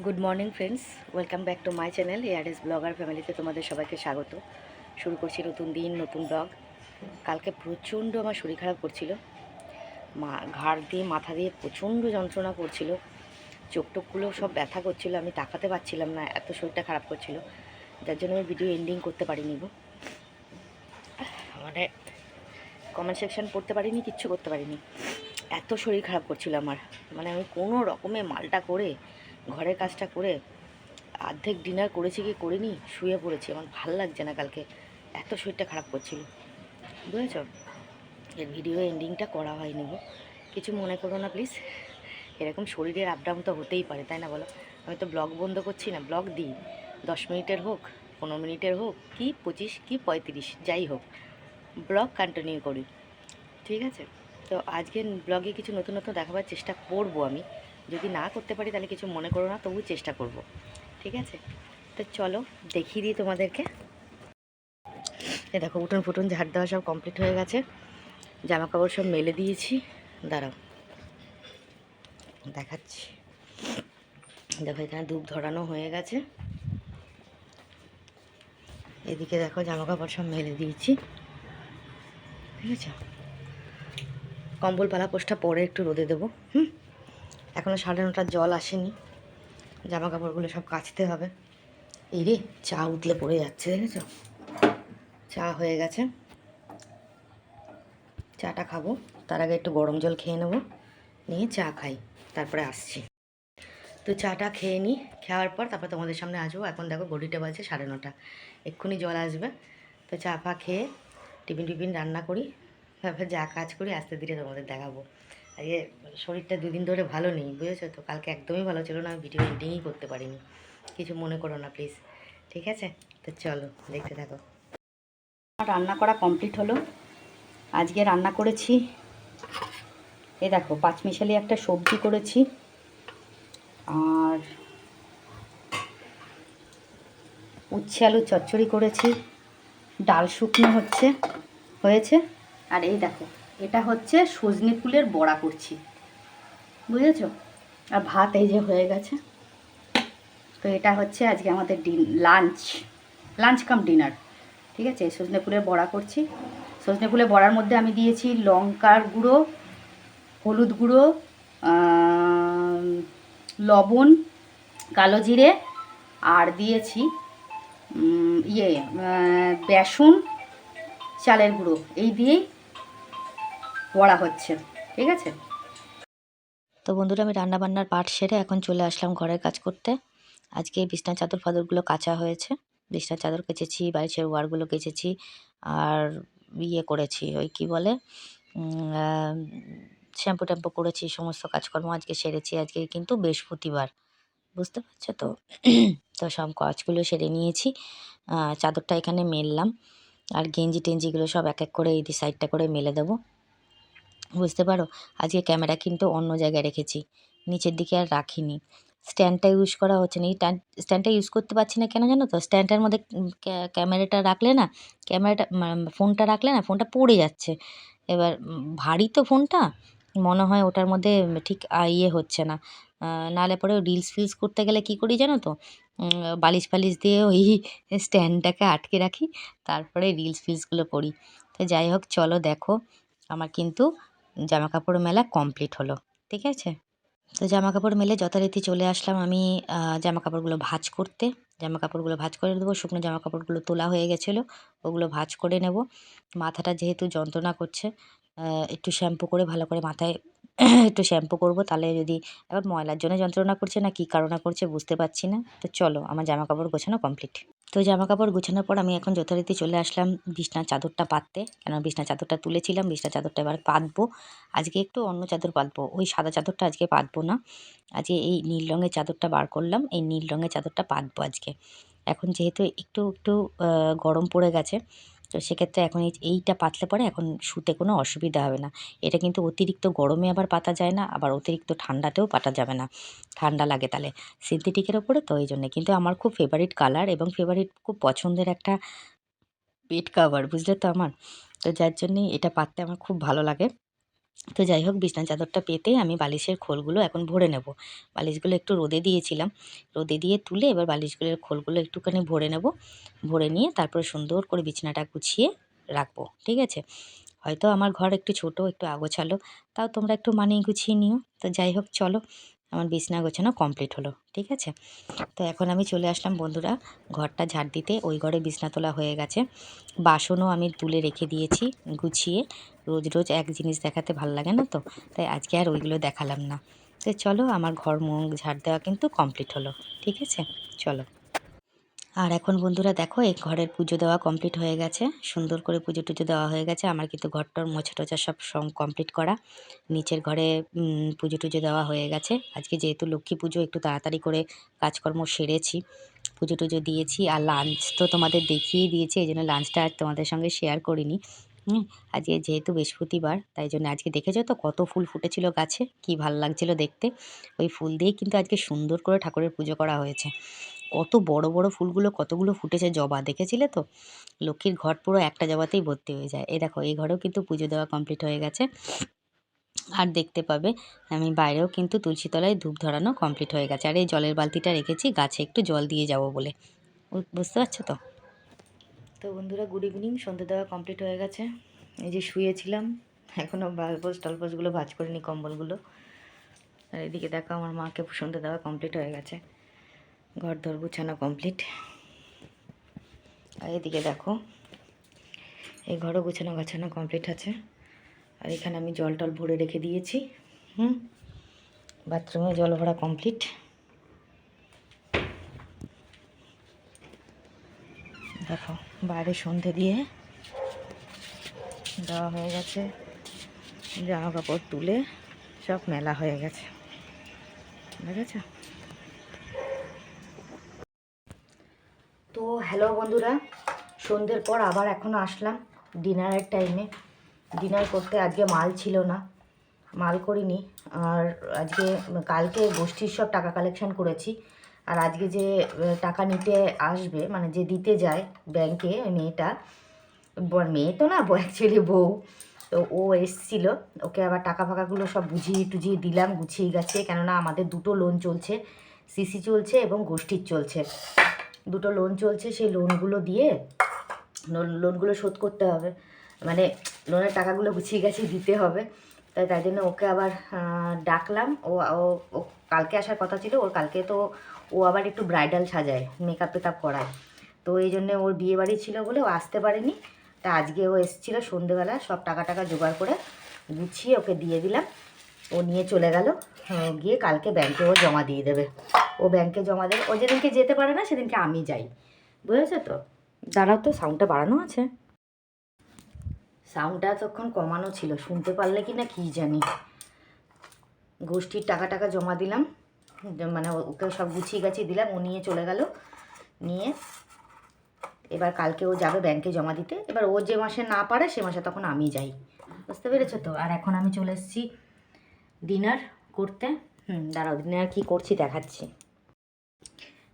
Good morning friends, welcome back to my channel ARS blogger ফ্যামিলিতে তোমাদের সবাইকে স্বাগত। শুরু করছি নতুন দিন, নতুন ব্লগ। কালকে প্রচণ্ড আমার শরীর খারাপ করছিল, ঘাড় দিয়ে মাথা দিয়ে প্রচণ্ড যন্ত্রণা করছিল, চোখ টোকগুলো সব ব্যথা করছিল, আমি তাকাতে পারছিলাম না, এত শরীরটা খারাপ করছিল, যার জন্য আমি ভিডিও এন্ডিং করতে পারিনি গো। মানে কমেন্ট সেকশন পড়তে পারিনি, কিচ্ছু করতে পারিনি, এত শরীর খারাপ করছিল আমার। মানে আমি কোনো রকমে মালটা করে ঘরের কাজটা করে অর্ধেক ডিনার করেছি কি করিনি, শুয়ে পড়েছি। আমার ভাল লাগছে না, কালকে এত শরীরটা খারাপ করছিল, বুঝেছ। এর ভিডিও এন্ডিংটা করা হয়নি গো, কিছু মনে করো না প্লিজ। এরকম শরীরের আপ ডাউন তো হতেই পারে, তাই না বলো। আমি তো ব্লগ বন্ধ করছি না, ব্লগ দিই, 10 মিনিটের হোক, 15 মিনিটের হোক, কি 25 কি 35, যাই হোক, ব্লগ কন্টিনিউ করি, ঠিক আছে। তো আজকে ব্লগে কিছু নতুন নতুন দেখাবার চেষ্টা করব আমি, যদি না করতে পারি তাহলে কিছু মনে করো না, তবু চেষ্টা করব, ঠিক আছে। তো চলো দেখিয়ে দিই তোমাদেরকে। এ দেখো, উঠোন ফুটুন ঝাড় দেওয়া সব কমপ্লিট হয়ে গেছে, জামা কাপড় সব মেলে দিয়েছি। দাঁড়াও দেখাচ্ছি। দেখো এখানে ধূপ ধরানো হয়ে গেছে, এদিকে দেখো জামা কাপড় সব মেলে দিয়েছি, ঠিক আছে। কম্বল পালা পোস্টটা পরে একটু রোদে দেবো। এখনও 9:30 জল আসেনি, জামা কাপড়গুলো সব কাচতে হবে। এই রে, চা উতলে পড়ে যাচ্ছে, দেখেছো। চা হয়ে গেছে, চাটা খাবো, তার আগে একটু গরম জল খেয়ে নেবো, নিয়ে চা খাই, তারপরে আসছি। তো চাটা খেয়ে নিই, খাওয়ার পর তারপর তোমাদের সামনে আসবো। এখন দেখো ঘড়িটা বাজে 9:30, এক্ষুনি জল আসবে। তো চা ফা খেয়ে টিফিন রান্না করি, তারপর যা কাজ করি আস্তে ধীরে তোমাদের দেখাবো। আজকে শরীরটা 2 দিন ধরে ভালো নেই, বুঝেছো তো। কালকে একদমই ভালো ছিল না, আমি ভিডিও এডিটিংই করতে পারিনি, কিছু মনে করো না প্লিজ, ঠিক আছে। তো চলো দেখতে থাকো। রান্না করা কমপ্লিট হলো। আজকে রান্না করেছি, এই দেখো, পাঁচমিশালি একটা সবজি করেছি, আর উচ্ছে আলু চচ্চড়ি করেছি, ডাল শুকনো হয়েছে, আর এই দেখো এটা হচ্ছে সজনে ফুলের বড়া করছি, বুঝেছো। আর ভাত এই যে হয়ে গেছে। তো এটা হচ্ছে আজকে আমাদের লাঞ্চ কাম ডিনার, ঠিক আছে। সজনে ফুলের বড়া করছি। সজনে ফুলের বড়ার মধ্যে আমি দিয়েছি লঙ্কার গুঁড়ো, হলুদ গুঁড়ো, লবণ, কালো জিরে, আর দিয়েছি বেসন, চালের গুঁড়ো, এই দিয়েই বড়া হচ্ছে, ঠিক আছে। তো বন্ধুরা, আমি রান্নাবান্নার পাট সেরে এখন চলে আসলাম ঘরের কাজ করতে। আজকে বিছনার চাদর ফাদরগুলো কাচা হয়েছে, বিছনার চাদর কেচেছি, বালিশের ওয়ারগুলো কেচেছি, আর করেছি, ওই কি বলে, শ্যাম্পু ট্যাম্পু করেছি, সমস্ত কাজকর্ম আজকে সেরেছি। আজকে কিন্তু বৃহস্পতিবার, বুঝতে পারছো তো। তো সব কাজগুলো সেরে নিয়েছি, চাদরটা এখানে মেললাম, আর গেঞ্জি টেঞ্জিগুলো সব এক এক করে এই সাইডটা করে মেলে দেবো, বুঝতে পারো। আজকে ক্যামেরা কিন্তু অন্য জায়গায় রেখেছি, নিচের দিকে আর রাখিনি। স্ট্যান্ডটা ইউজ করা হচ্ছে না, এই স্ট্যান্ডটা ইউজ করতে পারছি না কেন জানো তো। স্ট্যান্ডটার মধ্যে ক্যামেরাটা রাখলে না, ফোনটা রাখলে না, ফোনটা পড়ে যাচ্ছে। এবার ভারী তো ফোনটা, মনে হয় ওটার মধ্যে ঠিক হচ্ছে না। নাহলে পরে রিলস ফিলস করতে গেলে কী করি জানো তো, বালিশ ফালিশ দিয়ে ওই স্ট্যান্ডটাকে আটকে রাখি, তারপরে রিলস ফিলসগুলো করি। তো যাই হোক, চলো দেখো, আমার কিন্তু জামাকাপড় মেলা কমপ্লিট হলো, ঠিক আছে। তো জামাকাপড় মেলে যথারীতি চলে আসলাম আমি জামাকাপড়গুলো ভাঁজ করতে। জামাকাপড়গুলো ভাঁজ করে দেবো, শুকনো জামাকাপড়গুলো তোলা হয়ে গেছিলো, ওগুলো ভাঁজ করে নেব। মাথাটা যেহেতু যন্ত্রণা করছে, একটু শ্যাম্পু করে ভালো করে মাথায় একটু শ্যাম্পু করবো, তাহলে যদি এবার ময়লার জন্য যন্ত্রণা করছে না কী কারণে করছে বুঝতে পারছি না। তো চলো, আমার জামাকাপড় গোছানো কমপ্লিট। তো জামাকাপড় গোছানোর পর আমি এখন যথারীতি চলে আসলাম বিছনার চাদরটা পাততে, কেন বিছনার চাদরটা তুলেছিলাম, বিছনার চাদরটা এবার পাতবো। আজকে একটু অন্য চাদর পাতবো, ওই সাদা চাদরটা আজকে পাতবো না। আজকে এই নীল রঙের চাদরটা বার করলাম, এই নীল রঙের চাদরটা পাতবো আজকে। এখন যেহেতু একটু একটু গরম পড়ে গেছে, তো সেক্ষেত্রে এখন এইটা পাতলে পরে এখন শুতে কোনো অসুবিধা হবে না। এটা কিন্তু অতিরিক্ত গরমে আবার পাতা যায় না, আবার অতিরিক্ত ঠান্ডাতেও পাতা যাবে না, ঠান্ডা লাগে তাহলে সিনথেটিকের ওপরে। তো এই জন্যে কিন্তু আমার খুব ফেভারিট কালার এবং ফেভারিট খুব পছন্দের একটা বেড কাভার, বুঝলে তো আমার। তো যার জন্যেই এটা পাততে আমার খুব ভালো লাগে। তো যাই হোক, বিছানার চাদরটা পেতে আমি বালিশের খোলগুলো এখন ভরে নেব। বালিশগুলো একটু রোদে দিয়েছিলাম, রোদে দিয়ে তুলে এবার বালিশগুলোর খোলগুলো একটুখানি ভরে নেব। ভরে নিয়ে তারপরে সুন্দর করে বিছানাটা গুছিয়ে রাখবো, ঠিক আছে? হয়তো আমার ঘর একটু ছোট, একটু আগোছালো, তাও তোমরা একটু মানিয়ে গুছিয়ে নিও। তো যাই হোক চলো, আমার বিছানা গোছানো কমপ্লিট হলো, ঠিক আছে? তো এখন আমি চলে আসলাম বন্ধুরা ঘরটা ঝাড় দিতে। ওই ঘরে বিছনা তোলা হয়ে গেছে, বাসনও আমি তুলে রেখে দিয়েছি গুছিয়ে। রোজ রোজ এক জিনিস দেখাতে ভাল লাগে না, তো তাই আজকে আর ওইগুলো দেখালাম না। তো চলো, আমার ঘর মুখ ঝাড় দেওয়া কিন্তু কমপ্লিট হলো, ঠিক আছে? চলো। আর এখন বন্ধুরা দেখো, এই ঘরের পুজো দেওয়া কমপ্লিট হয়ে গেছে, সুন্দর করে পুজো টুজো দেওয়া হয়ে গেছে। আমার কিন্তু ঘরটার মোছা টোছা সব কমপ্লিট করা। নিচের ঘরে পুজো টুজো দেওয়া হয়ে গেছে। আজকে যেহেতু লক্ষ্মী পুজো, একটু তাড়াতাড়ি করে কাজকর্ম সেরেছি, পুজো টুজো দিয়েছি। আর লাঞ্চ তো তোমাদের দেখিয়ে দিয়েছি, এই জন্য লাঞ্চটা আর তোমাদের সঙ্গে শেয়ার করিনি। আজকে যেহেতু বৃহস্পতিবার, তাই জন্য আজকে দেখেছো তো কত ফুল ফুটেছিল গাছে, কি ভাল লাগছিল দেখতে। ওই ফুল দিয়েই কিন্তু আজকে সুন্দর করে ঠাকুরের পুজো করা হয়েছে। কত বড় বড় ফুলগুলো কতগুলো ফুটেছে, জবা দেখেছিলে তো? লক্ষ্মীর ঘর পুরো একটা জবাতেই ভর্তি হয়ে যায়। এই দেখো, এই ঘরেও কিন্তু পুজো দেওয়া কমপ্লিট হয়ে গেছে। আর দেখতে পাবে আমি বাইরেও কিন্তু তুলসী তলায় ধূপ ধরানো কমপ্লিট হয়ে গেছে। আর এই জলের বালতিটা রেখেছি গাছে একটু জল দিয়ে যাব বলে, বুঝতে পারছো তো? তো বন্ধুরা, গুড ইভিনিং। সন্ধ্যে দেওয়া কমপ্লিট হয়ে গেছে। এই যে শুয়েছিলাম, এখনও বালপোস টালপোসগুলো ভাঁজ করিনি, কম্বলগুলো। আর এদিকে দেখো, আমার মাকে সন্ধ্যে দেওয়া কমপ্লিট হয়ে গেছে, ঘর দর গুছানো কমপ্লিট। আর এদিকে দেখো, এই ঘরও গুছানো গাছানো কমপ্লিট আছে। আর এখানে আমি জল টল ভরে রেখে দিয়েছি। বাথরুমে জল ভরা কমপ্লিট। দেখো, বাইরে সন্ধে দিয়ে দেওয়া হয়ে গেছে, জামা কাপড় তুলে সব মেলা হয়ে গেছে, দেখেছ? তো হ্যালো বন্ধুরা, সন্ধ্যের পর আবার এখন আসলাম ডিনারের টাইমে। ডিনার করতে আজকে মাল ছিল না, মাল করিনি। আর আজকে কালকে গোষ্ঠীর সব টাকা কালেকশান করেছি। আর আজকে যে টাকা নিতে আসবে, মানে যে দিতে যায় ব্যাংকে, মেয়েটা, মেয়ে তো না, অ্যাকচুয়ালি বউ, তো ও এসছিল। ওকে আবার টাকা ফাকাগুলো সব বুঝিয়ে টুঝিয়ে দিলাম, গুছিয়ে গেছে। কেননা আমাদের দুটো লোন চলছে, সিসি চলছে এবং গোষ্ঠীর চলছে, দুটো লোন চলছে। সেই লোনগুলো দিয়ে লোনগুলো শোধ করতে হবে, মানে লোনের টাকাগুলো গুছিয়ে গেছে দিতে হবে। তাই জন্য ওকে আবার ডাকলাম। ও কালকে আসার কথা ছিল ওর। কালকে তো ও আবার একটু ব্রাইডাল সাজায়, মেকআপ টেকআপ করায়, তো এই জন্যে ওর বিয়ে বাড়ি ছিল বলে ও আসতে পারেনি। তা আজকে ও এসেছিলো সন্ধেবেলা, সব টাকা জোগাড় করে গুছিয়ে ওকে দিয়ে দিলাম। ও নিয়ে চলে গেল, গিয়ে কালকে ব্যাংকে ও জমা দিয়ে দেবে। ও ব্যাংকে জমা দেবে। ও যেদিনকে যেতে পারে না সেদিনকে আমি যাই, বুঝেছো তো? দাঁড়াও তো, সাউন্ডটা বাড়ানো আছে, সাউন্ডটা তখন কমানো ছিল, শুনতে পারলে কি না কী জানি। গোষ্ঠীর টাকা জমা দিলাম, মানে ওকে সব গুছিয়ে গাছিয়ে দিলাম। ও নিয়ে চলে গেল, নিয়ে এবার কালকে ও যাবে ব্যাংকে জমা দিতে। এবার ও যে মাসে না পারে সে মাসে তখন আমি যাই, বুঝতে পেরেছো তো? আর এখন আমি চলে এসেছি ডিনার করতে। দাঁড়াও, ডিনার কী করছি দেখাচ্ছি।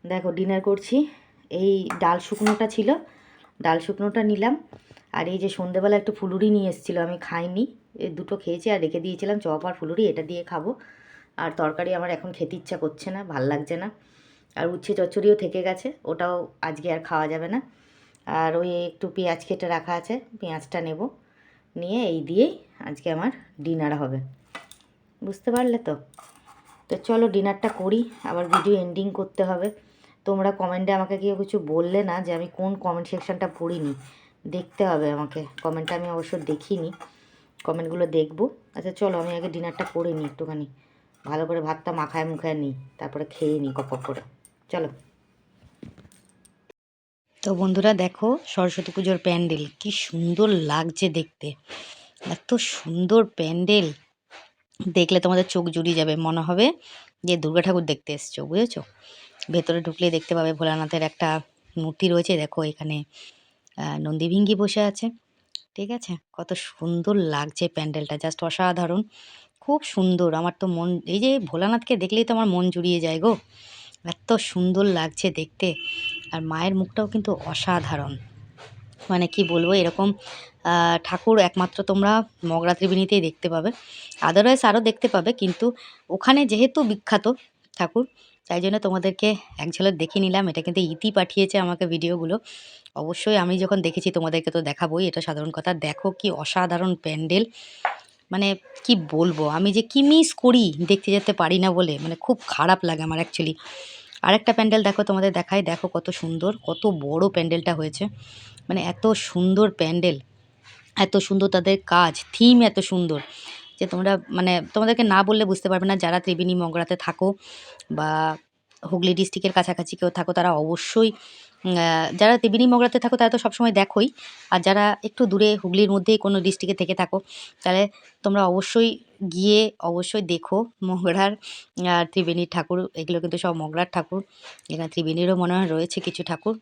দেখো, ডিনার করছি। এই ডাল শুকনোটা ছিল, ডাল শুকনোটা নিলাম। আর এই যে সন্ধেবেলা একটু ফুলুরি নিয়ে এসেছিলো, আমি খাইনি, এই দুটো খেয়েছি আর রেখে দিয়েছিলাম, চপ আর ফুলুরি, এটা দিয়ে খাবো। আর তরকারি আমার এখন খেতে ইচ্ছা করছে না, ভাল লাগছে না। আর উচ্ছে চচ্চড়িও থেকে গেছে, ওটাও আজকে আর খাওয়া যাবে না। আর ওই একটু পেঁয়াজ কেটে রাখা আছে, পেঁয়াজটা নেব, নিয়ে এই দিয়েই আজকে আমার ডিনার হবে, বুঝতে পারলে তো? তো চলো ডিনারটা করি, আবার ভিডিও এন্ডিং করতে হবে। তোমরা কমেন্টে আমাকে কেউ কিছু বললে না যে আমি কোন কমেন্ট সেকশানটা পড়িনি, দেখতে হবে আমাকে। কমেন্টটা আমি অবশ্য দেখিনি, কমেন্টগুলো দেখব। আচ্ছা চলো, আমি আগে ডিনারটা করে নিই একটুখানি, ভালো করে ভাতটা মাখায় মুখায় নিই, তারপরে খেয়ে নিই কপ করে। চলো। তো বন্ধুরা দেখো, সরস্বতী পুজোর প্যান্ডেল কি সুন্দর লাগছে দেখতে, এত সুন্দর প্যান্ডেল, দেখলে তোমাদের চোখ জুড়িয়ে যাবে, মনে হবে যে দুর্গা ঠাকুর দেখতে এসছো, বুঝেছো? ভেতরে ঢুকলেই দেখতে পাবে ভোলানাথের একটা মূর্তি রয়েছে। দেখো এখানে নন্দীভিঙ্গি বসে আছে, ঠিক আছে? কত সুন্দর লাগছে প্যান্ডেলটা, জাস্ট অসাধারণ, খুব সুন্দর। আমার তো মন, এই যে ভোলানাথকে দেখলেই তো আমার মন জুড়িয়ে যায় গো, এত সুন্দর লাগছে দেখতে। আর মায়ের মুখটাও কিন্তু অসাধারণ, মানে কি বলবো, এরকম ঠাকুর একমাত্র তোমরা মগরা ত্রিবেণীতেই দেখতে পাবে। আদারওয়াইজ আরও দেখতে পাবে, কিন্তু ওখানে যেহেতু বিখ্যাত ঠাকুর, তাই জন্য তোমাদেরকে এক ঝলক দেখিয়ে নিলাম। এটা কিন্তু ইতি পাঠিয়েছে আমাকে ভিডিওগুলো। অবশ্যই আমি যখন দেখেছি তোমাদেরকে তো দেখাবোই, এটা সাধারণ কথা। দেখো কি অসাধারণ প্যান্ডেল, মানে কি বলবো, আমি যে কি মিস করি দেখতে যেতে পারি না বলে, মানে খুব খারাপ লাগে আমার অ্যাকচুয়ালি। আরেকটা প্যান্ডেল দেখো, তোমাদের দেখাই, দেখো কত সুন্দর, কত বড় প্যান্ডেলটা হয়েছে, মানে এত সুন্দর প্যান্ডেল, এত সুন্দর তাদের কাজ, থিম এত সুন্দর যে তোমরা মানে তোমাদেরকে না বললে বুঝতে পারবে না। যারা ত্রিবেণী মগরাতে থাকো বা হুগলি ডিস্ট্রিক্টের কাছাকাছি কেউ থাকো, তারা অবশ্যই যারা ত্রিবেণী মগরাতে থাকো তারা তো সবসময় দেখোই, আর যারা একটু দূরে হুগলির মধ্যেই কোনো ডিস্ট্রিক্টে থেকে থাকো, তাহলে তোমরা অবশ্যই গিয়ে অবশ্যই দেখো মগরার ত্রিবেণীর ঠাকুর। এগুলো কিন্তু সব মগরার ঠাকুর। এখানে ত্রিবেণীরও মনে হয় রয়েছে কিছু ঠাকুর।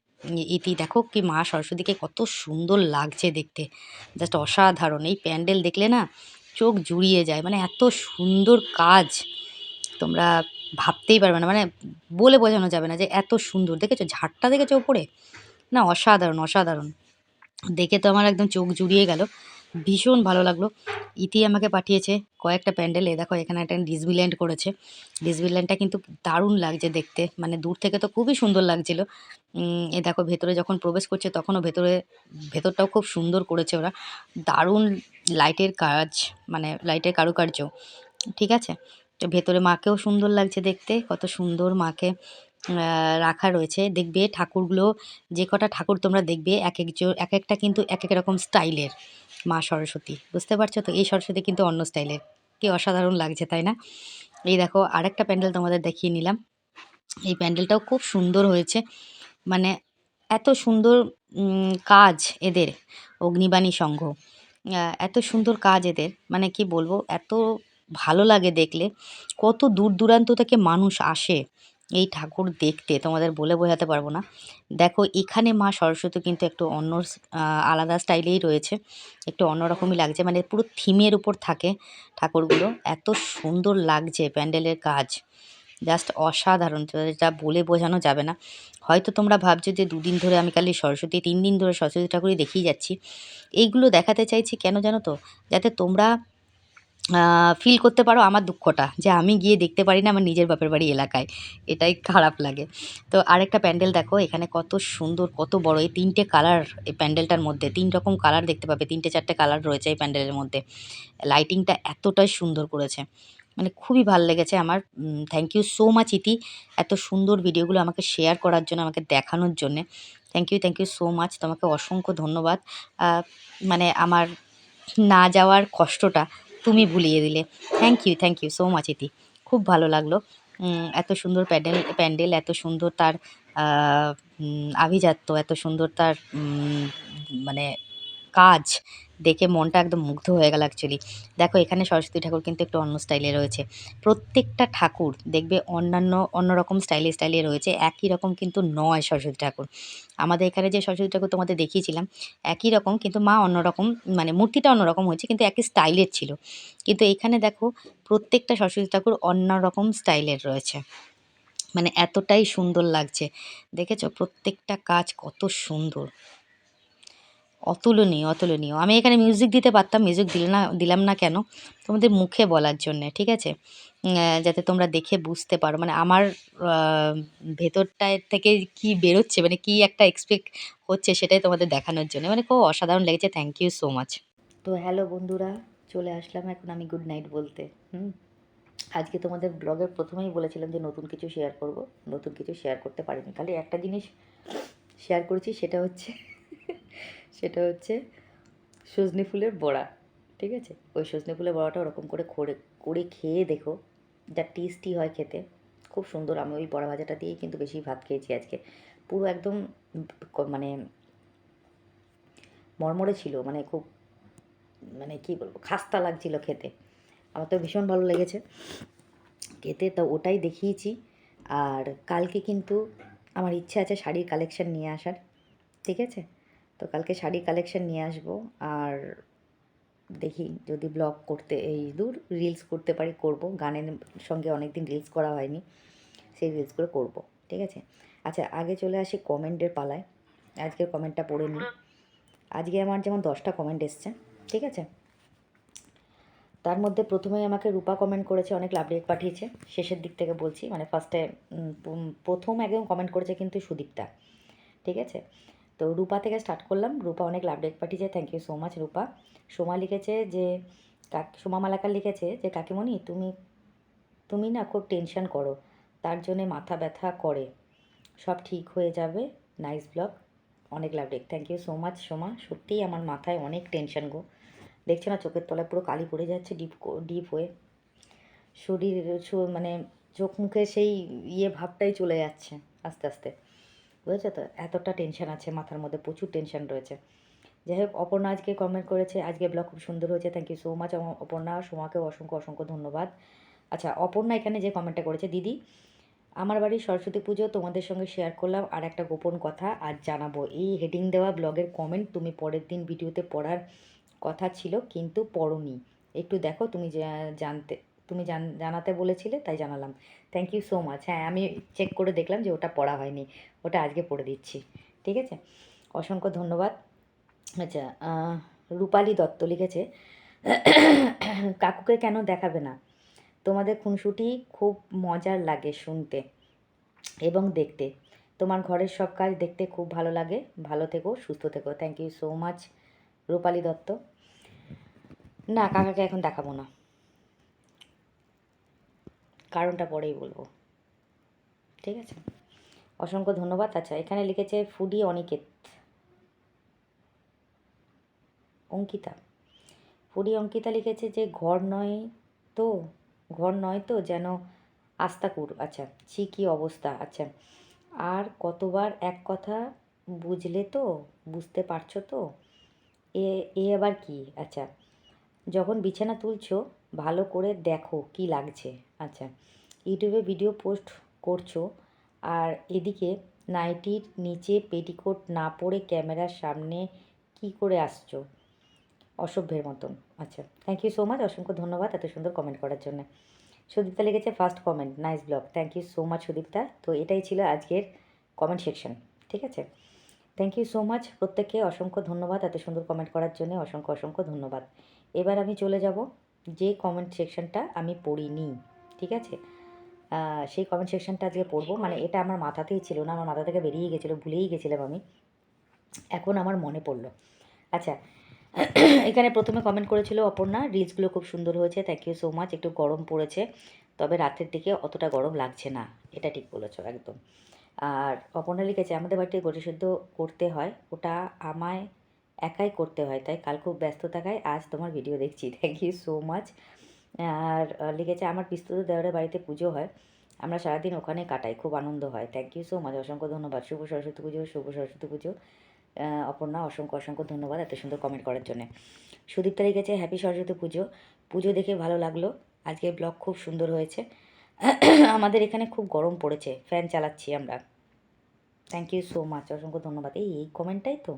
ইতি দেখো কি মা সরস্বতীকে কত সুন্দর লাগছে দেখতে, জাস্ট অসাধারণ। এই প্যান্ডেল দেখলে না চোখ জুড়িয়ে যায়, মানে এত সুন্দর কাজ তোমরা ভাবতেই পারবে না, মানে বলে বোঝানো যাবে না যে এত সুন্দর। দেখেছো ঝাড়টা, দেখেছো ওপরে, না অসাধারণ অসাধারণ। দেখে তো আমার একদম চোখ জুড়িয়ে গেল, ভীষণ ভালো লাগলো। ইতি আমাকে পাঠিয়েছে কয়েকটা প্যান্ডেল। এ দেখো এখানে একটা ডিসনিল্যান্ড করেছে, ডিসনিল্যান্ডটা কিন্তু দারুণ লাগছে দেখতে, মানে দূর থেকে তো খুবই সুন্দর লাগছিল। এ দেখো ভেতরে যখন প্রবেশ করছে তখনও ভেতরটাও খুব সুন্দর করেছে ওরা, দারুণ লাইটের কাজ, মানে লাইটের কারুকার্য, ঠিক আছে। তো ভেতরে মাকেও সুন্দর লাগছে দেখতে, কত সুন্দর মাকে রাখা রয়েছে। দেখবে ঠাকুরগুলো, যে কটা ঠাকুর তোমরা দেখবে এক একটা কিন্তু এক এক রকম স্টাইলের। মা সরস্বতী, বুঝতে পারছো তো, এই সরস্বতী কিন্তু অন্য স্টাইলের। কি অসাধারণ লাগছে তাই না? এই দেখো আরেকটা প্যান্ডেল তোমাদের দেখিয়ে নিলাম। এই প্যান্ডেলটাও খুব সুন্দর হয়েছে, মানে এত সুন্দর কাজ এদের, অগ্নিবাণী সংঘ, এত সুন্দর কাজ এদের, মানে কি বলবো, এত ভালো লাগে দেখলে। কত দূর দূরান্ত থেকে মানুষ আসে এই ঠাকুর দেখতে, তোমাদের বলে বোঝাতে পারবো না। দেখো এখানে মা সরস্বতী কিন্তু একটু অন্য আলাদা স্টাইলেই রয়েছে, একটু অন্যরকমই লাগছে, মানে পুরো থিমের উপর থাকে ঠাকুরগুলো। এত সুন্দর লাগছে প্যান্ডেলের কাজ, জাস্ট অসাধারণ, যা বলে বোঝানো যাবে না। হয়তো তোমরা ভাবছো যে 2 দিন ধরে আমি খালি সরস্বতী, 3 দিন ধরে সরস্বতী ঠাকুরই দেখিয়ে যাচ্ছি। এইগুলো দেখাতে চাইছি কেন জানো তো, যাতে তোমরা ফিল করতে পারো আমার দুঃখটা, যে আমি গিয়ে দেখতে পারি না আমার নিজের বাপের বাড়ি এলাকায়, এটাই খারাপ লাগে। তো আরেকটা প্যান্ডেল দেখো, এখানে কত সুন্দর, কত বড়, এই 3টে কালার, এই প্যান্ডেলটার মধ্যে 3 রকম কালার দেখতে পাবে, 3টে 4টে কালার রয়েছে এই প্যান্ডেলের মধ্যে। লাইটিংটা এতটাই সুন্দর করেছে, মানে খুবই ভালো লেগেছে আমার। থ্যাংক ইউ সো মাচ ইতি, এত সুন্দর ভিডিওগুলো আমাকে শেয়ার করার জন্য, আমাকে দেখানোর জন্যে। থ্যাংক ইউ সো মাচ, তোমাকে অসংখ্য ধন্যবাদ। মানে আমার না যাওয়ার কষ্টটা তুমি ভুলিয়ে দিলে। থ্যাংক ইউ সো মাচ ইতি, খুব ভালো লাগলো। এত সুন্দর প্যান্ডেল, এত সুন্দর তার আভিজাত্য, এত সুন্দর তার মানে কাজ দেখে মনটা একদম মুগ্ধ হয়ে গেল অ্যাকচুয়ালি। দেখো এখানে সরস্বতী ঠাকুর কিন্তু একটু অন্য স্টাইলে রয়েছে, প্রত্যেকটা ঠাকুর দেখবে অন্যরকম স্টাইলে রয়েছে, একই রকম কিন্তু নয় সরস্বতী ঠাকুর। আমাদের এখানে যে সরস্বতী ঠাকুর তোমাদের দেখিয়েছিলাম একই রকম, কিন্তু মা অন্যরকম, মানে মূর্তিটা অন্যরকম হয়েছে কিন্তু একই স্টাইলের ছিল। কিন্তু এখানে দেখো প্রত্যেকটা সরস্বতী ঠাকুর অন্যরকম স্টাইলের রয়েছে, মানে এতটাই সুন্দর লাগছে। দেখেছো প্রত্যেকটা কাজ কত সুন্দর, অতুলনীয় অতুলনীয়। আমি এখানে মিউজিক দিতে পারতাম, মিউজিক দিলাম না কেন, তোমাদের মুখে বলার জন্যে, ঠিক আছে, যাতে তোমরা দেখে বুঝতে পারো, মানে আমার ভেতরটায় থেকে কি বেরোচ্ছে, মানে কি একটা এক্সপেক্ট হচ্ছে সেটাই তোমাদের দেখানোর জন্য, মানে খুব অসাধারণ লেগেছে। Thank you so much. তো হ্যালো বন্ধুরা, চলে আসলাম এখন আমি গুড নাইট বলতে। আজকে তোমাদের ব্লগের প্রথমেই বলেছিলাম যে নতুন কিছু শেয়ার করব, নতুন কিছু শেয়ার করতে পারিনি, খালি একটা জিনিস শেয়ার করেছি, সেটা হচ্ছে সজনে ফুলের বড়া, ঠিক আছে। ওই সজনে ফুলের বড়াটা ওরকম করে করে খেয়ে দেখো, যা টেস্টি হয় খেতে, খুব সুন্দর। আমি ওই বড়া ভাজাটা দিয়েই কিন্তু বেশি ভাত খেয়েছি আজকে, পুরো একদম মানে মরমরে ছিল, মানে খুব, মানে কী বলবো, খাস্তা লাগছিল খেতে। আমার তো ভীষণ ভালো লেগেছে খেতে, তো ওটাই দেখিয়েছি। আর কালকে কিন্তু আমার ইচ্ছা আছে শাড়ির কালেকশান নিয়ে আসার, ঠিক আছে। তো কালকে শাড়ির কালেকশান নিয়ে আসবো, আর দেখি যদি ব্লগ করতে রিলস করতে পারি করব। গানের সঙ্গে অনেক দিন রিলস করা হয়নি, সেই রিলসগুলো করব, ঠিক আছে। আচ্ছা আগে চলে আসি কমেন্টের পালায়, আজকের কমেন্টটা পড়ে নিই। আজকে আমার যেমন 10টা কমেন্ট এসছে, ঠিক আছে? তার মধ্যে প্রথমেই আমাকে রূপা কমেন্ট করেছে, অনেক লাভ রেট পাঠিয়েছে। শেষের দিক থেকে বলছি, মানে ফার্স্টে প্রথম একদম কমেন্ট করেছে কিন্তু সুদীপ্তা, ঠিক আছে? তো রূপা থেকে স্টার্ট করলাম। রূপা অনেক লাভ রেট পাঠিয়েছে, থ্যাংক ইউ সো মাচ রূপা। সোমা লিখেছে যে সোমা মালাকার লিখেছে যে কাকিমণি তুমি না খুব টেনশন করো, তার জন্যে মাথা ব্যথা করে, সব ঠিক হয়ে যাবে, নাইস ব্লগ, অনেক লাভ রেট। Thank you so much Soma. সত্যিই আমার মাথায় অনেক টেনশন গো, দেখছো না চোখের তলায় পুরো কালি পড়ে যাচ্ছে ডিপ হয়ে, শরীর মানে চোখ মুখে সেই ভাবটাই চলে যাচ্ছে আস্তে আস্তে, বুঝেছো তো? এতটা টেনশন আছে মাথার মধ্যে, প্রচুর টেনশন রয়েছে। যাই হোক, অপর্ণা আজকে কমেন্ট করেছে, আজকে ব্লগ খুব সুন্দর হয়েছে, thank you so much Aparna. সোমাকে অসংখ্য অসংখ্য ধন্যবাদ। আচ্ছা, অপর্ণা এখানে যে কমেন্টটা করেছে, দিদি আমার বাড়ির সরস্বতী পুজো তোমাদের সঙ্গে শেয়ার করলাম, আর একটা গোপন কথা আজ জানাবো। এই হেডিং দেওয়া ব্লগের কমেন্ট তুমি পরের দিন ভিডিওতে পড়ার কথা ছিল কিন্তু পড়োনি, একটু দেখো, তুমি জানাতে বলেছিলে তাই জানালাম। Thank you so much. হ্যাঁ, আমি চেক করে দেখলাম যে ওটা পড়া হয়নি, ওটা আজকে পড়ে দিচ্ছি, ঠিক আছে? অসংখ্য ধন্যবাদ। আচ্ছা, রূপালী দত্ত লিখেছে, কাকুকে কেন দেখাবে না? তোমাদের খুনসুটি খুব মজার লাগে শুনতে এবং দেখতে, তোমার ঘরের সব কাজ দেখতে খুব ভালো লাগে, ভালো থেকো, সুস্থ থেকো। থ্যাংক ইউ সো মাচ রূপালী দত্ত। না, কাকাকে এখন দেখাবো না, কারণটা পরেই বলবো, ঠিক আছে? অসংখ্য ধন্যবাদ। আচ্ছা, এখানে লিখেছে ফুডি অঙ্কিতা অঙ্কিতা লিখেছে যে তো ঘর নয় তো যেন আস্তাকুর। আচ্ছা, ছি কী অবস্থা। আচ্ছা, আর কতবার এক কথা বুঝতে পারছো তো? এ এ আবার কি? আচ্ছা, যখন বিছানা তুলছো ভালো করে দেখো কি লাগছে। আচ্ছা, ইউটিউবে ভিডিও পোস্ট করছো আর এদিকে নাইটির নিচে পেটিকোট না পরে ক্যামেরার সামনে কি করে আসছো অসভ্যের মতন। আচ্ছা, থ্যাংক ইউ সো মাচ, অসংখ্য ধন্যবাদ এত সুন্দর কমেন্ট করার জন্য। সুদীপ্তা লিখেছে first comment, nice blog, thank you so much Sudipta. তো এটাই ছিল আজকের কমেন্ট সেকশন, ঠিক আছে? থ্যাংক ইউ সো মাচ প্রত্যেককে, অসংখ্য ধন্যবাদ এত সুন্দর কমেন্ট করার জন্য, অসংখ্য অসংখ্য ধন্যবাদ। এবার আমি চলে যাব যে কমেন্ট সেকশনটা আমি পড়িনি, ঠিক আছে? সেই কমেন্ট সেকশনটা আজকে পড়বো, মানে এটা আমার মাথাতেই ছিল না, আমার মাথা থেকে বেরিয়ে গেছিলো, ভুলেই গেছিলাম আমি, এখন আমার মনে পড়লো। আচ্ছা, এখানে প্রথমে কমেন্ট করেছিল অপর্ণা, রিলসগুলো খুব সুন্দর হয়েছে, থ্যাংক ইউ সো মাচ। একটু গরম পড়েছে, তবে রাতের দিকে অতটা গরম লাগছে না, এটা ঠিক বলেছো একদম। আর অপর্ণা লিখেছে, আমাদের বাড়িতে গোটা সেদ্ধ করতে হয়, ওটা আমায় একাই করতে হয়, তাই কাল খুব ব্যস্ত থাকায় আজ তোমার ভিডিও দেখছি, থ্যাংক ইউ সো মাচ। আর লিখেছে, আমার পিস্তুত দেওয়ারের বাড়িতে পুজো হয়, আমরা সারাদিন ওখানে কাটাই, খুব আনন্দ হয়, থ্যাংক ইউ সো মাচ, অসংখ্য ধন্যবাদ। শুভ সরস্বতী পুজো অপর্ণা, অসংখ্য অসংখ্য ধন্যবাদ এত সুন্দর কমেন্ট করার জন্য। সুদীপ্তা লিখেছে, হ্যাপি সরস্বতী পুজো দেখে ভালো লাগলো, আজকে ব্লগ খুব সুন্দর হয়েছে, আমাদের এখানে খুব গরম পড়েছে, ফ্যান চালাচ্ছি আমরা, থ্যাংক ইউ সো মাচ, অসংখ্য ধন্যবাদ। এই কমেন্টটাই তো,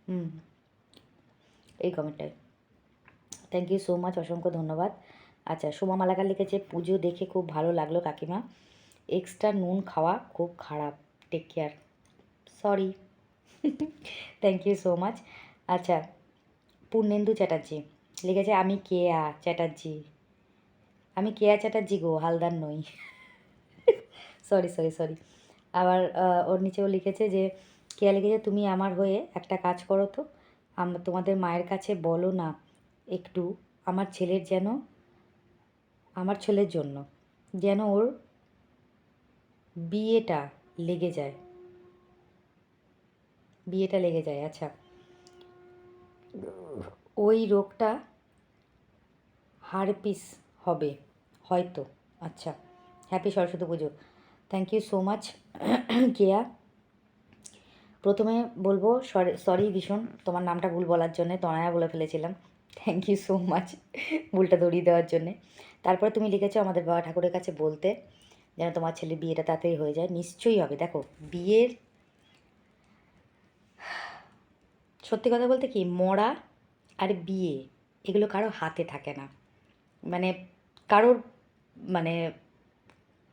হুম, এই কমেন্টটাই, থ্যাংক ইউ সো মাচ, অসংখ্য ধন্যবাদ। আচ্ছা, সোমা মালাকার লিখেছে, পুজো দেখে খুব ভালো লাগলো কাকিমা, এক্সট্রা নুন খাওয়া খুব খারাপ, take care, sorry, thank you so much. আচ্ছা, পূর্ণেন্দু চ্যাটার্জি লিখেছে, আমি কেয়া চ্যাটার্জি গো, হালদার নই, সরি। আবার ওর নিচেও লিখেছে যে, কেয়া লিখেছে, তুমি আমার হয়ে একটা কাজ করো তো, তোমাদের মায়ের কাছে বলো না একটু, আমার ছেলের জন্য যেন ওর বিয়েটা লেগে যায়, আচ্ছা, ওই রোগটা হারপিস হবে হয়তো। আচ্ছা, happy Saraswati Puja, thank you so much কেয়া। প্রথমে বলবো সরি ভীষণ তোমার নামটা ভুল বলার জন্যে, তনয়া বলে ফেলেছিলাম, থ্যাংক ইউ সো মাচ ভুলটা ধরিয়ে দেওয়ার জন্যে। তারপরে তুমি লিখেছো, আমাদের বাবা ঠাকুরের কাছে বলতে যেন তোমার ছেলের বিয়েটা তাড়াতাড়ি হয়ে যায়, নিশ্চয়ই হবে। দেখো, বিয়ের সত্যি কথা বলতে কি, মরা আর বিয়ে এগুলো কারো হাতে থাকে না, মানে কারোর মানে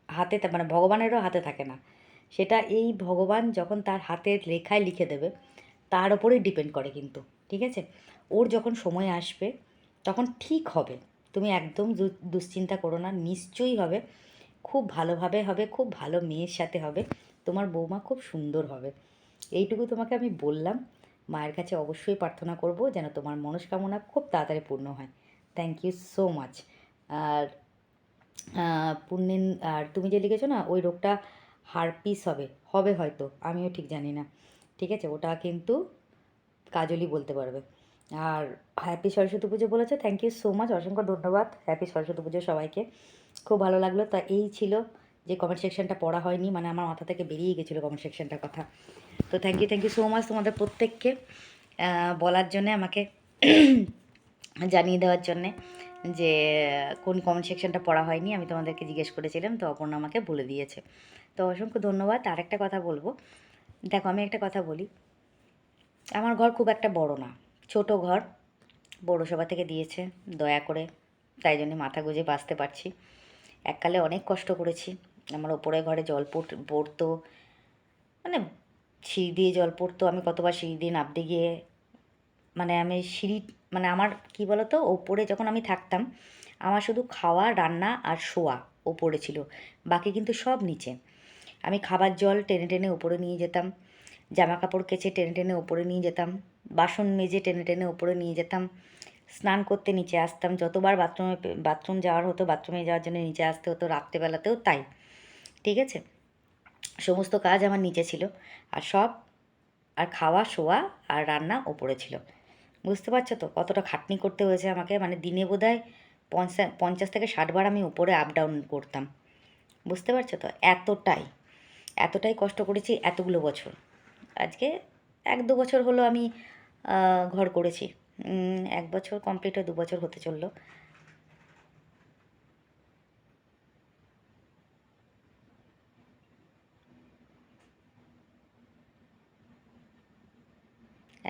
হাতে মানে ভগবানেরও হাতে থাকে না, সেটা এই ভগবান যখন তার হাতের লেখায় লিখে দেবে তার ওপরেই ডিপেন্ড করে কিন্তু, ঠিক আছে? ওর যখন সময় আসবে তখন ঠিক হবে, তুমি একদম দুশ্চিন্তা করো না, নিশ্চয়ই হবে, খুব ভালোভাবে হবে, খুব ভালো মেয়ের সাথে হবে, তোমার বৌমা খুব সুন্দর হবে, এইটুকু তোমাকে আমি বললাম। মায়ের কাছে অবশ্যই প্রার্থনা করব যেন তোমার মনস্কামনা খুব তাড়াতাড়ি পূর্ণ হয়। Thank you so much. আর পুণ্যিন, আর তুমি যে লিখেছো না ওই রোগটা হারপিস হবে, হবে হয়তো, আমিও ঠিক জানি না, ঠিক আছে? ওটা কিন্তু কাজলই বলতে পারবে। আর হ্যাপি সরস্বতী পুজো বলেছো, থ্যাংক ইউ সো মাচ, অসংখ্য ধন্যবাদ। হ্যাপি সরস্বতী পুজো সবাইকে, খুব ভালো লাগলো। তা এই ছিল যে কমেন্ট সেকশনটা পড়া হয়নি, মানে আমার মাথা থেকে বেরিয়ে গেছিলো কমেন্ট সেকশনটার কথা। তো থ্যাংক ইউ সো মাচ তোমাদের প্রত্যেককে বলার জন্যে, আমাকে জানিয়ে দেওয়ার জন্যে যে কোন কমেন্ট সেকশনটা পড়া হয়নি, আমি তোমাদেরকে জিজ্ঞেস করেছিলাম, তো অপর্ণা আমাকে বলে দিয়েছে, তো অসংখ্য ধন্যবাদ। আরেকটা কথা বলবো, দেখো আমি একটা কথা বলি, আমার ঘর খুব একটা বড় না, ছোট ঘর, পৌরসভা থেকে দিয়েছে দয়া করে, তাই জন্য মাথা গুঁজে বাঁচতে পারছি। এককালে অনেক কষ্ট করেছি, আমার ওপরে ঘরে জল পড়তো, মানে সিঁড়ি দিয়ে জল পড়তো, আমি কতবার সিঁড়ি দিয়ে নামতে গিয়ে, মানে আমি সিঁড়ি, মানে আমার কী বলতো, ওপরে যখন আমি থাকতাম আমার শুধু খাওয়া, রান্না আর শোয়া ওপরে ছিল, বাকি কিন্তু সব নিচে। আমি খাবার জল টেনে টেনে ওপরে নিয়ে যেতাম, জামা কাপড় কেচে টেনে টেনে ওপরে নিয়ে যেতাম, বাসন মেজে টেনে টেনে ওপরে নিয়ে যেতাম, স্নান করতে নিচে আসতাম, যতবার বাথরুম যাওয়ার হতো, বাথরুমে যাওয়ার জন্য নিচে আসতে হতো, রাত্রেবেলাতেও তাই, ঠিক আছে? সমস্ত কাজ আমার নিচে ছিল, আর সব, আর খাওয়া, শোয়া আর রান্না ওপরে ছিল। বুঝতে পারছো তো কতটা খাটনি করতে হয়েছে আমাকে, মানে দিনে বোধহয় 50 থেকে 60 বার আমি উপরে আপ ডাউন করতাম। বুঝতে পারছো তো, এতটাই এতটাই কষ্ট করেছি এতগুলো বছর। আজকে 1-2 বছর হলো আমি ঘর করেছি, 1 বছর কমপ্লিট হয়ে 2 বছর হতে চললো।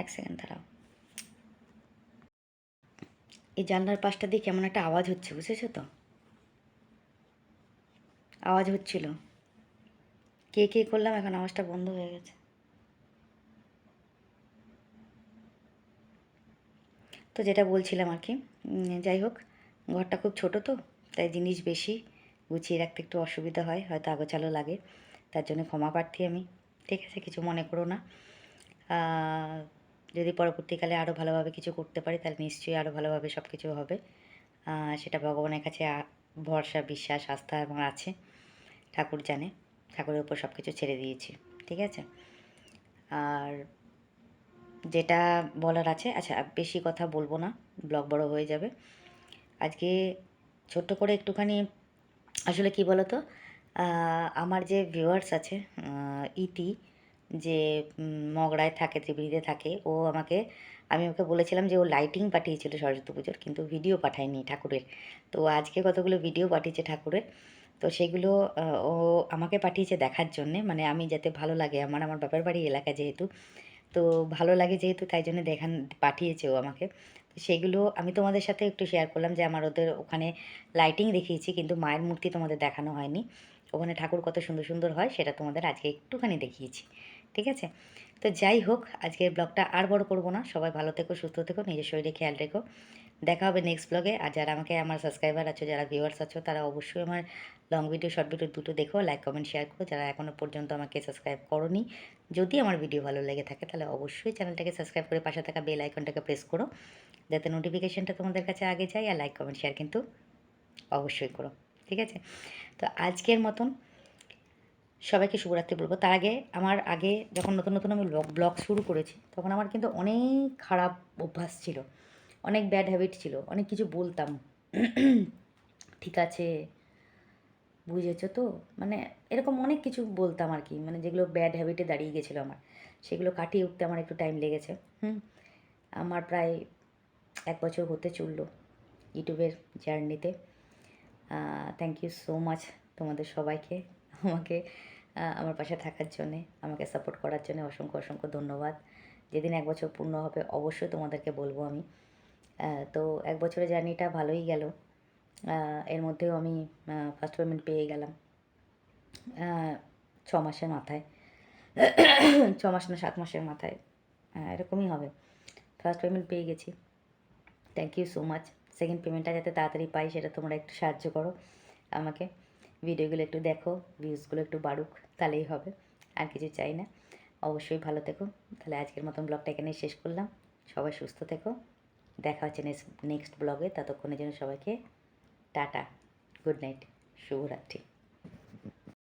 এক সেকেন্ড দাঁড়াও, এই জানলার পাশটা দিয়ে কেমন একটা আওয়াজ হচ্ছে, বুঝেছো তো, আওয়াজ হচ্ছিল, কে কে করলাম, এখন আওয়াজটা বন্ধ হয়ে গেছে। তো যেটা বলছিলাম আর কি, যাই হোক, ঘরটা খুব ছোট তো, তাই জিনিস বেশি গুছিয়ে রাখতে একটু অসুবিধা হয়, হয়তো আগোছালো লাগে, তার জন্য ক্ষমা প্রার্থী আমি, ঠিক আছে? কিছু মনে করো না। যদি পরবর্তীকালে আরও ভালোভাবে কিছু করতে পারি তাহলে নিশ্চয়ই আরও ভালোভাবে সব কিছু হবে, সেটা ভগবানের কাছে ভরসা, বিশ্বাস, আস্থা এবং আছে, ঠাকুর জানে, ঠাকুরের উপর সব কিছু ছেড়ে দিয়েছি, ঠিক আছে? আর যেটা বলার আছে, আচ্ছা বেশি কথা বলবো না, ব্লগ বড় হয়ে যাবে। আজকে ছোট্ট করে একটুখানি, আসলে কি বলো তো, আমার যে ভিউয়ার্স আছে, ইতি, যে মগরায় থাকে, ত্রিপুরীতে থাকে, ও আমাকে, আমি ওকে বলেছিলাম যে ও লাইটিং পাঠিয়েছিল সরস্বতী পুজোর, কিন্তু ভিডিও পাঠায়নি ঠাকুরের, তো আজকে কতগুলো ভিডিও পাঠিয়েছে ঠাকুরের, তো সেগুলো ও আমাকে পাঠিয়েছে দেখার জন্যে, মানে আমি যাতে ভালো লাগে, আমার আমার বাপের বাড়ি এলাকা যেহেতু, তো ভালো লাগে যেহেতু, তাই জন্য পাঠিয়েছে ও আমাকে, তো সেগুলো আমি তোমাদের সাথে একটু শেয়ার করলাম, যে আমার ওদের ওখানে লাইটিং দেখিয়েছি, কিন্তু মায়ের মূর্তি তোমাদের দেখানো হয়নি, ওখানে ঠাকুর কত সুন্দর সুন্দর হয় সেটা তোমাদের আজকে একটুখানি দেখিয়েছি, ঠিক আছে? তো যাই হোক, আজকের ব্লগটা আর বড় করব না, সবাই ভালো থেকো, সুস্থ থেকো, নিজের শরীরে খেয়াল রেখো, দেখা হবে নেক্সট ব্লগে। আর যারা আমাকে, আমার সাবস্ক্রাইবার আছো, যারা ভিউয়ার্স আছো, তারা অবশ্যই আমার লং ভিডিও, শর্ট ভিডিও দুটো দেখো, লাইক কমেন্ট শেয়ার করো, যারা এখনও পর্যন্ত আমাকে সাবস্ক্রাইব করোনি, যদি আমার ভিডিও ভালো লেগে থাকে তাহলে অবশ্যই চ্যানেলটাকে সাবস্ক্রাইব করে পাশে থাকা বেল আইকনটাকে প্রেস করো, যাতে নোটিফিকেশানটা তোমাদের কাছে আগে যায়, আর লাইক কমেন্ট শেয়ার কিন্তু অবশ্যই করো, ঠিক আছে? তো আজকের মতন সবাইকে শুভরাত্রি বলবো। তার আগে, আমার আগে যখন নতুন নতুন আমি ব্লগ শুরু করেছি, তখন আমার কিন্তু অনেক খারাপ অভ্যাস ছিল, অনেক ব্যাড হ্যাবিট ছিল, অনেক কিছু বলতাম, ঠিক আছে, বুঝেছো তো, মানে এরকম অনেক কিছু বলতাম আর কি, মানে যেগুলো ব্যাড হ্যাবিটে দাঁড়িয়ে গেছিলো আমার, সেগুলো কাটিয়ে উঠতে আমার একটু টাইম লেগেছে। আমার প্রায় 1 বছর হতে চললো ইউটিউবের জার্নিতে। থ্যাংক ইউ সো মাচ তোমাদের সবাইকে, আমাকে আমার পাশে থাকার জন্যে, আমাকে সাপোর্ট করার জন্য অসংখ্য অসংখ্য ধন্যবাদ। যেদিন 1 বছর পূর্ণ হবে অবশ্যই তোমাদেরকে বলবো আমি। তো 1 বছরের জার্নিটা ভালোই গেল, এর মধ্যেও আমি ফার্স্ট পেমেন্ট পেয়ে গেলাম 6 মাসের মাথায় 6 মাস না 7 মাসের মাথায়, এরকমই হবে। ফার্স্ট পেমেন্ট পেয়ে গেছি, thank you so much. Second পেমেন্টটা যাতে তাড়াতাড়ি পাই সেটা তোমরা একটু সাহায্য করো আমাকে, ভিডিওগুলো একটু দেখো, ভিউজগুলো একটু বাড়ুক, তাহলেই হবে, আর কিছু চাই না। অবশ্যই ভালো থেকো। তাহলে আজকের মতন ব্লগটা এখানেই শেষ করলাম। সবাই সুস্থ থেকো, দেখা হচ্ছে নেক্সট ব্লগে। ততক্ষণের জন্য সবাইকে টাটা, গুড নাইট, শুভরাত্রি।